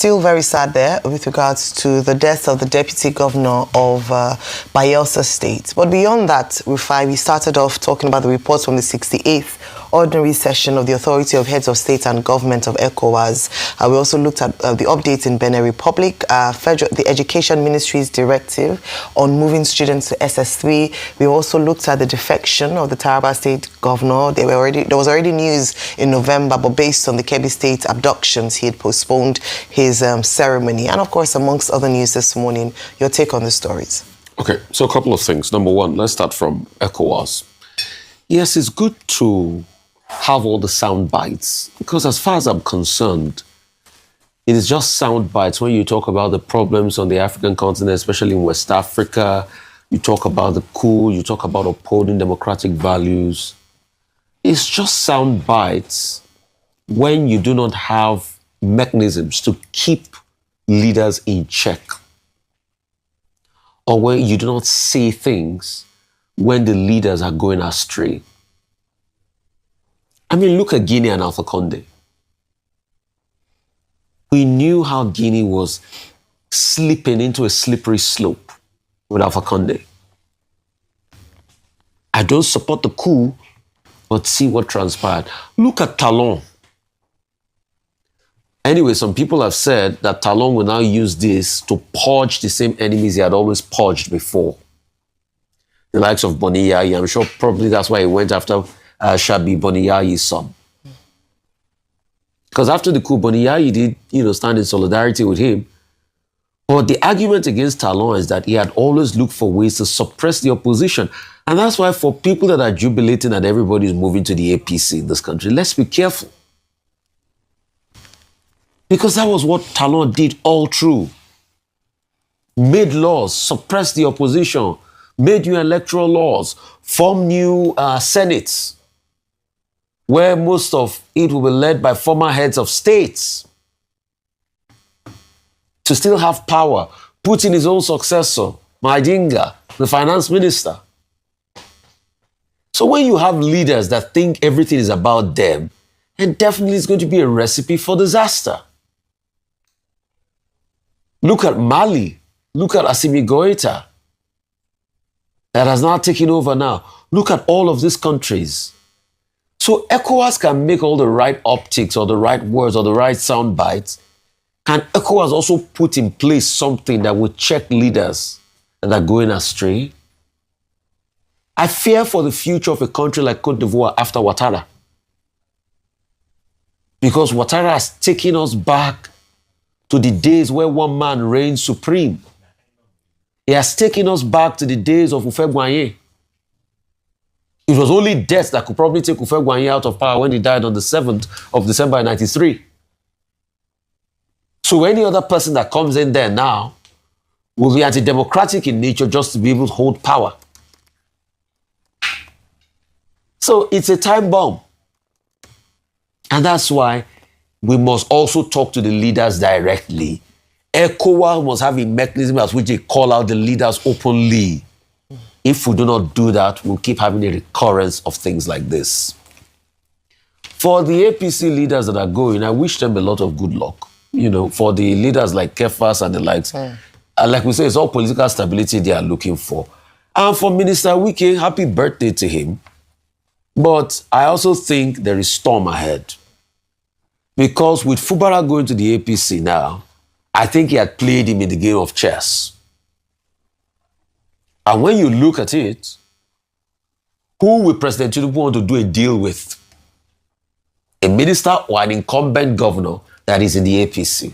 still very sad there with regards to the death of the Deputy Governor of Bayelsa State. But beyond that, Rufai, we started off talking about the reports from the 68th Ordinary Session of the Authority of Heads of State and Government of ECOWAS. We also looked at the updates in Benin Republic, the Education Ministry's directive on moving students to SS3. We also looked at the defection of the Taraba State Governor. There was already news in November, but based on the Kebbi State abductions, he had postponed his ceremony. And of course, amongst other news this morning, your take on the stories. Okay, so a couple of things. Number one, let's start from ECOWAS. Yes, it's good to have all the sound bites, because as far as I'm concerned, it is just sound bites when you talk about the problems on the African continent, especially in West Africa. You talk about the coup, you talk about upholding democratic values. It's just sound bites when you do not have mechanisms to keep leaders in check, or when you do not say things when the leaders are going astray. I mean, look at Guinea and Alpha Conde. We knew how Guinea was slipping into a slippery slope with Alpha Conde. I don't support the coup, but see what transpired. Look at Talon. Anyway, some people have said that Talon will now use this to purge the same enemies he had always purged before. The likes of Boniyayi. I'm sure probably that's why he went after Shabi Boniyayi's son. Because after the coup, Boniyayi did, stand in solidarity with him. But the argument against Talon is that he had always looked for ways to suppress the opposition. And that's why for people that are jubilating that everybody is moving to the APC in this country, let's be careful. Because that was what Talon did all through. Made laws, suppressed the opposition, made new electoral laws, formed new senates, where most of it will be led by former heads of states, to still have power, put in his own successor, Majinga, the finance minister. So when you have leaders that think everything is about them, then definitely it's going to be a recipe for disaster. Look at Mali. Look at Assimi Goïta, that has now taken over now. Look at all of these countries. So ECOWAS can make all the right optics or the right words or the right sound bites. Can ECOWAS also put in place something that will check leaders that are going astray? I fear for the future of a country like Côte d'Ivoire after Ouattara. Because Ouattara has taken us back to the days where one man reigned supreme. He has taken us back to the days of Houphouët-Boigny. It was only death that could probably take Houphouët-Boigny out of power when he died on the 7th of December 1993. So any other person that comes in there now will be anti-democratic in nature just to be able to hold power. So it's a time bomb. And that's why we must also talk to the leaders directly. ECOWAS must have a mechanism as which they call out the leaders openly. If we do not do that, we'll keep having a recurrence of things like this. For the APC leaders that are going, I wish them a lot of good luck. For the leaders like Kefas and the likes, like we say, it's all political stability they are looking for. And for Minister Wike, happy birthday to him. But I also think there is storm ahead. Because with Fubara going to the APC now, I think he had played him in the game of chess. And when you look at it, who will President Tinubu want to do a deal with? A minister or an incumbent governor that is in the APC?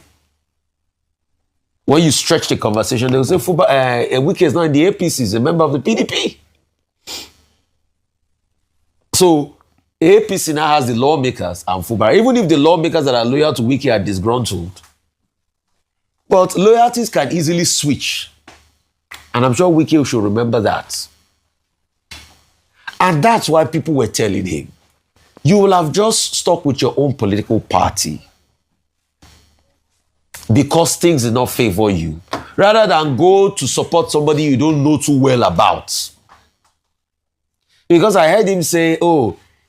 When you stretch the conversation, they will say, Wike is not in the APC, he's a member of the PDP. So, APC now has the lawmakers and Fubara. Even if the lawmakers that are loyal to Wike are disgruntled, but loyalties can easily switch. And I'm sure Wike should remember that. And that's why people were telling him, you will have just stuck with your own political party because things did not favor you, rather than go to support somebody you don't know too well about. Because I heard him say,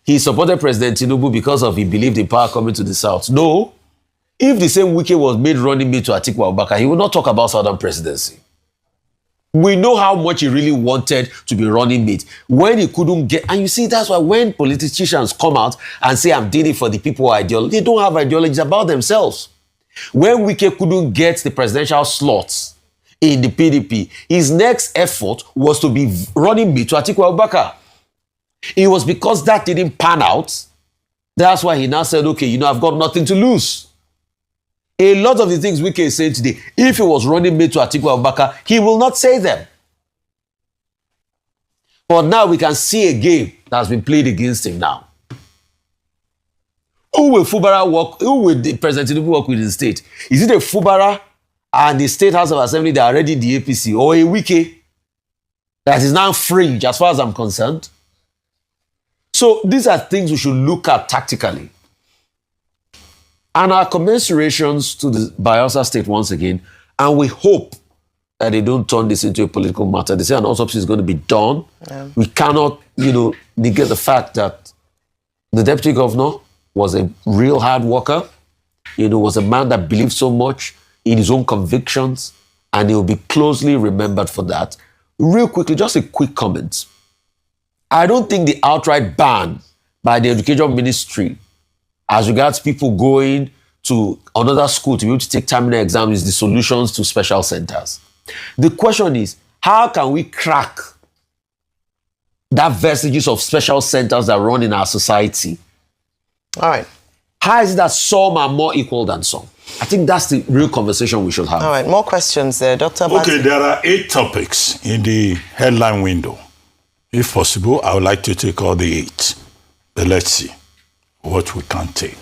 he supported President Tinubu because he believed in power coming to the South. No, If the same Wike was made running mate to Atiku Abubakar, he would not talk about Southern presidency. We know how much he really wanted to be running mate. When he couldn't get, and you see, that's why when politicians come out and say, I'm doing it for the people ideology, they don't have ideologies about themselves. When Wike couldn't get the presidential slots in the PDP, his next effort was to be running mate to Atiku Abubakar. It was because that didn't pan out. That's why he now said, okay, I've got nothing to lose. A lot of the things Wike is saying today, if he was running mate to Atiku Abubakar, he will not say them. But now we can see a game that has been played against him now. Who will President Tinubu work with in the state? Is it a Fubara and the State House of Assembly that are already the APC, or a Wike that is now fringe as far as I'm concerned? So these are things we should look at tactically. And our commiserations to the Bayelsa state once again, and we hope that they don't turn this into a political matter. They say an autopsy is going to be done. Yeah. We cannot, negate the fact that the deputy governor was a real hard worker, was a man that believed so much in his own convictions, and he will be closely remembered for that. Real quickly, just a quick comment. I don't think the outright ban by the Education Ministry as regards people going to another school to be able to take terminal exams is the solutions to special centers. The question is, how can we crack that vestiges of special centers that run in our society? All right. How is it that some are more equal than some? I think that's the real conversation we should have. All right, more questions there. Dr. Abati. Okay, there are 8 topics in the headline window. If possible, I would like to take all the 8. But let's see what we can take.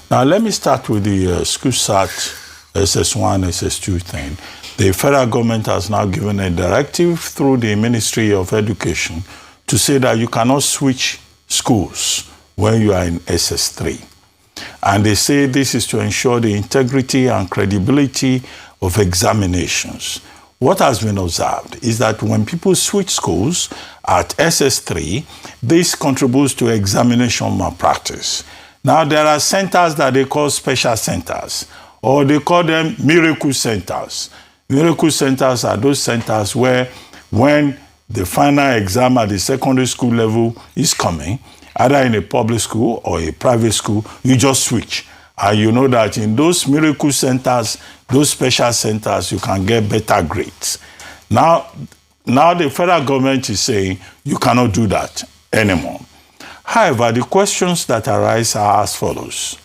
Now, let me start with the school start SS1, SS2 thing. The federal government has now given a directive through the Ministry of Education to say that you cannot switch schools when you are in SS3. And they say this is to ensure the integrity and credibility of examinations. What has been observed is that when people switch schools at SS3, this contributes to examination malpractice. Now, there are centers that they call special centers, or they call them miracle centers. Miracle centers are those centers where when the final exam at the secondary school level is coming, either in a public school or a private school, you just switch. And you know that in those miracle centers, those special centers, you can get better grades. Now the federal government is saying you cannot do that anymore. However, the questions that arise are as follows.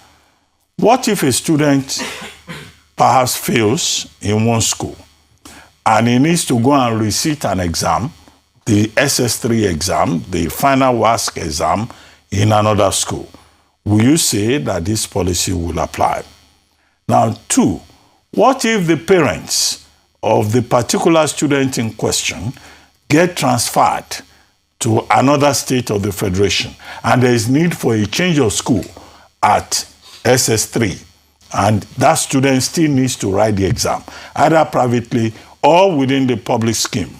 What if a student perhaps fails in one school and he needs to go and resit an exam, the SS3 exam, the final WASC exam in another school? Will you say that this policy will apply? Now, 2, what if the parents of the particular student in question get transferred to another state of the federation and there is need for a change of school at SS3 and that student still needs to write the exam, either privately or within the public scheme?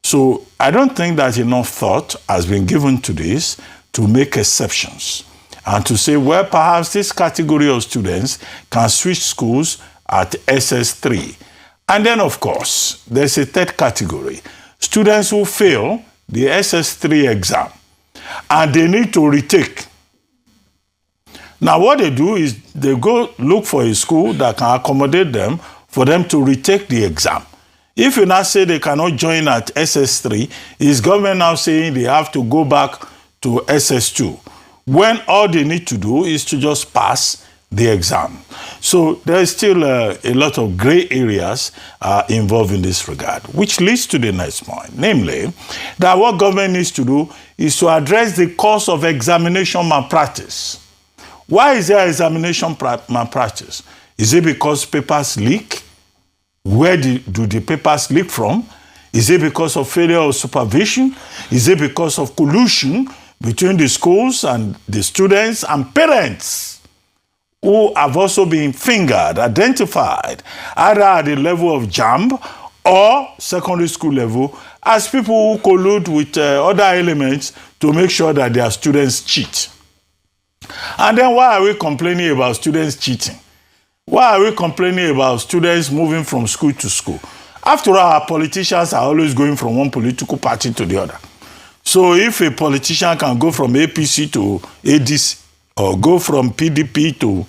So I don't think that enough thought has been given to this to make exceptions and to say, well, perhaps this category of students can switch schools at SS3. And then, of course, there's a third category, students who fail the SS3 exam and they need to retake. Now, what they do is they go look for a school that can accommodate them for them to retake the exam. If you now say they cannot join at SS3, is government now saying they have to go back to SS2, when all they need to do is to just pass the exam? So there is still a lot of gray areas involved in this regard, which leads to the next point, namely that what government needs to do is to address the cause of examination malpractice. Why is there examination malpractice? Is it because papers leak? Where do the papers leak from? Is it because of failure of supervision? Is it because of collusion between the schools and the students and parents who have also been fingered, identified, either at the level of JAMB or secondary school level, as people who collude with other elements to make sure that their students cheat? And then why are we complaining about students cheating? Why are we complaining about students moving from school to school? After all, our politicians are always going from one political party to the other. So if a politician can go from APC to ADC or go from PDP to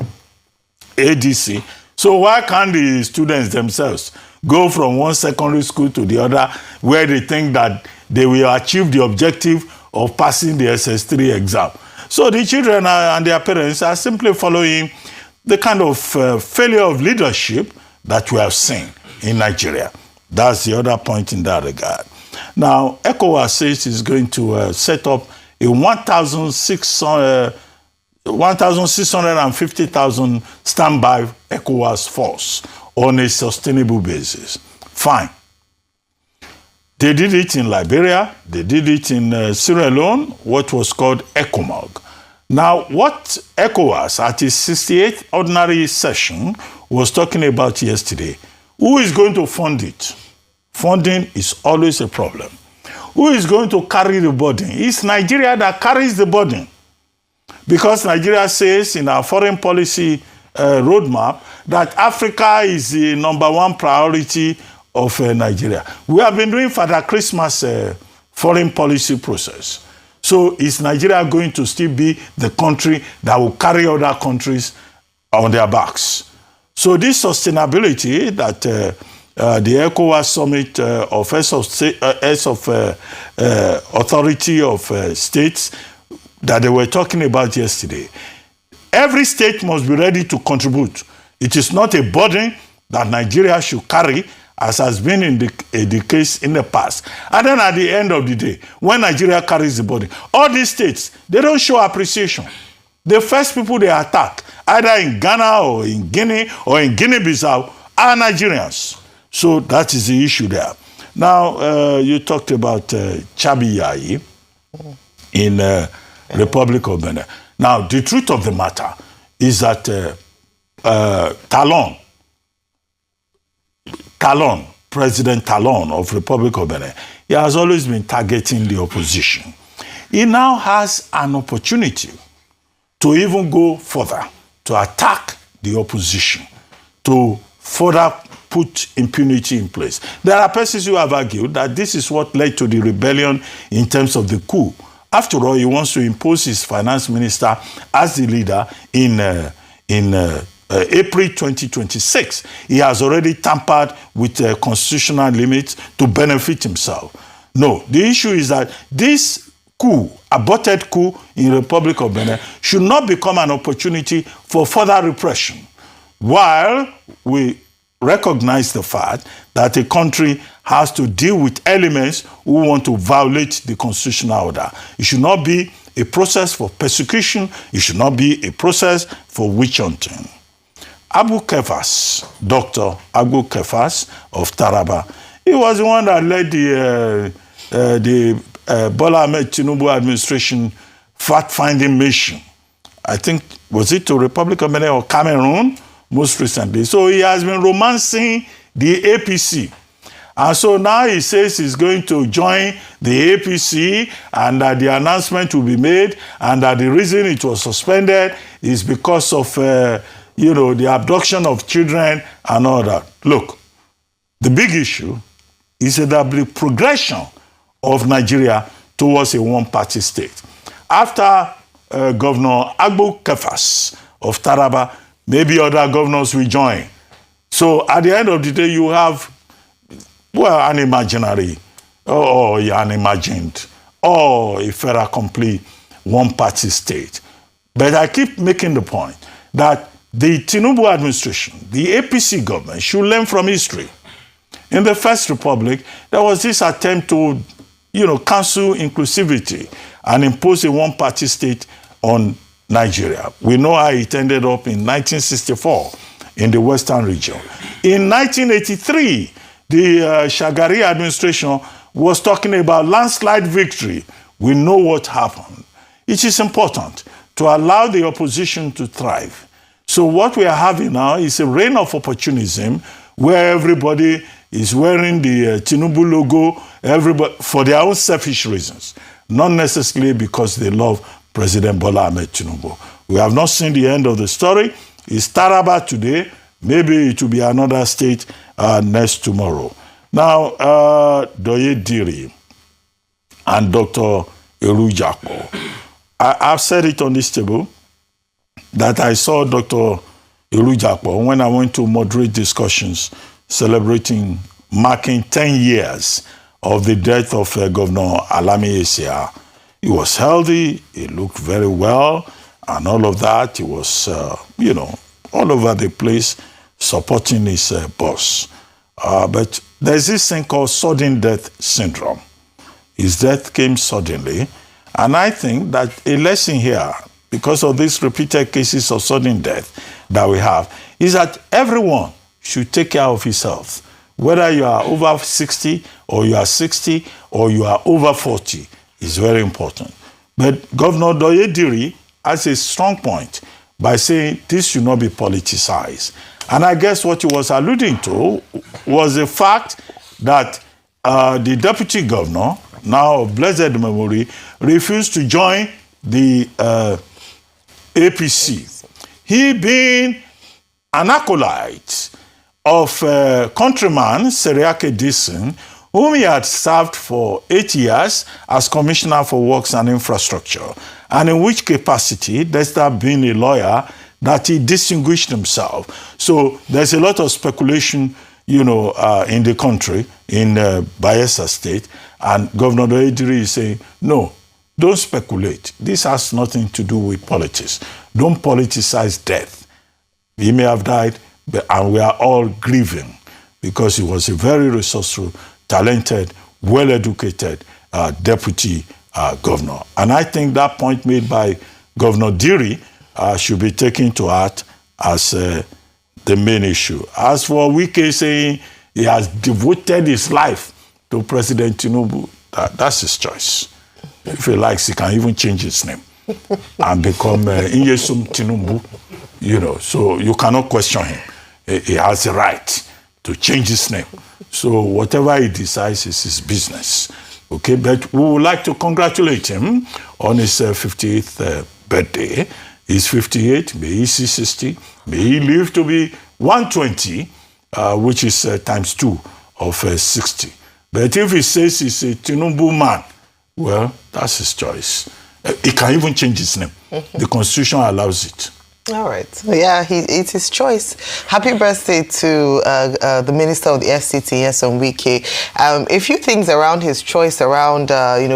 ADC, so why can't the students themselves go from one secondary school to the other where they think that they will achieve the objective of passing the SS3 exam? So the children and their parents are simply following the kind of failure of leadership that we have seen in Nigeria. That's the other point in that regard. Now, ECOWAS says it's going to set up a 1,650,000 standby ECOWAS force on a sustainable basis. Fine. They did it in Liberia. They did it in Sierra Leone, what was called ECOMOG. Now, what ECOWAS at its 68th ordinary session was talking about yesterday, who is going to fund it? Funding is always a problem. Who is going to carry the burden? It's Nigeria that carries the burden. Because Nigeria says in our foreign policy roadmap that Africa is the #1 priority of Nigeria. We have been doing Father Christmas foreign policy process. So is Nigeria going to still be the country that will carry other countries on their backs? So this sustainability that the ECOWAS summit of heads of authority of states that they were talking about yesterday, every state must be ready to contribute. It is not a burden that Nigeria should carry, as has been in the case in the past. And then at the end of the day, when Nigeria carries the burden, all these states, they don't show appreciation. The first people they attack, either in Ghana or in Guinea or in Guinea-Bissau, are Nigerians. So that is the issue there. Now, you talked about Chabiyayi in Republic of Benin. Now, the truth of the matter is that President Talon of Republic of Benin, he has always been targeting the opposition. He now has an opportunity to even go further, to attack the opposition, to further put impunity in place. There are persons who have argued that this is what led to the rebellion in terms of the coup. After all, he wants to impose his finance minister as the leader in April 2026. He has already tampered with constitutional limits to benefit himself. No, the issue is that this coup, aborted coup in Republic of Benin, should not become an opportunity for further repression, while we recognize the fact that a country has to deal with elements who want to violate the constitutional order. It should not be a process for persecution. It should not be a process for witch hunting. Abu Kefas, Dr. Abu Kefas of Taraba, he was the one that led the Bola Ahmed Tinubu administration fact-finding mission. I think, was it to Republic of Benin or Cameroon most recently? So he has been romancing the APC. And so now he says he's going to join the APC and that the announcement will be made and that the reason it was suspended is because of the abduction of children and all that. Look, the big issue is the progression of Nigeria towards a one-party state. After Governor Abu Kefas of Taraba, maybe other governors will join. So at the end of the day, you have, an imaginary, or an imagined, or a fait accompli one-party state. But I keep making the point that the Tinubu administration, the APC government, should learn from history. In the First Republic, there was this attempt to, cancel inclusivity and impose a one-party state on Nigeria. We know how it ended up in 1964 in the Western region. In 1983, the Shagari administration was talking about landslide victory. We know what happened. It is important to allow the opposition to thrive. So what we are having now is a reign of opportunism where everybody is wearing the Tinubu logo, everybody for their own selfish reasons, not necessarily because they love President Bola Ahmed Tinubu. We have not seen the end of the story. It's Taraba today, Maybe it will be another state next tomorrow. Now, Doye Diri and Dr. Erujako, I've said it on this table that I saw Dr. Erujako when I went to moderate discussions marking 10 years of the death of Governor Alami Esia. He was healthy, he looked very well, and all of that. He was, all over the place supporting his boss. But there's this thing called sudden death syndrome. His death came suddenly, and I think that a lesson here, because of these repeated cases of sudden death that we have, is that everyone should take care of his health. Whether you are over 60, or you are 60, or you are over 40, is very important. But Governor Doye Diri has a strong point by saying this should not be politicized. And I guess what he was alluding to was the fact that the deputy governor, now of blessed memory, refused to join the APC. He being an acolyte of countryman Seriake Dixon, whom he had served for 8 years as Commissioner for Works and Infrastructure, and in which capacity, despite being a lawyer, that he distinguished himself. So there's a lot of speculation, in the country, in Bayelsa State, and Governor Doye Diri is saying, no, don't speculate. This has nothing to do with politics. Don't politicize death. He may have died, and we are all grieving because he was a very resourceful, talented, well-educated deputy governor. And I think that point made by Governor Diri should be taken to heart as the main issue. As for Wike saying he has devoted his life to President Tinubu, that's his choice. If he likes, he can even change his name and become Inyesum Tinubu, so you cannot question him. He has the right to change his name. So whatever he decides is his business. Okay, but we would like to congratulate him on his 58th birthday. He's 58, may he see 60, may he live to be 120, which is times 2 of 60. But if he says he's a Tinubu man, well, that's his choice. He can even change his name. The Constitution allows it. All right. Yeah, it's his choice. Happy birthday to the Minister of the FCT, Oseni Wike. A few things around his choice, around,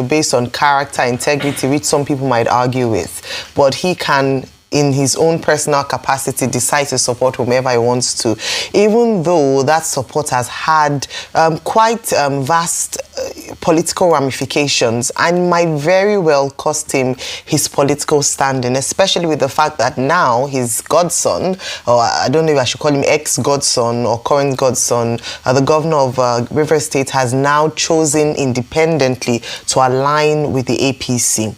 based on character, integrity, which some people might argue with. But he can, in his own personal capacity, decide to support whomever he wants to, even though that support has had quite vast political ramifications and might very well cost him his political standing, especially with the fact that now his godson, or I don't know if I should call him ex-godson or current godson, the governor of River State has now chosen independently to align with the APC.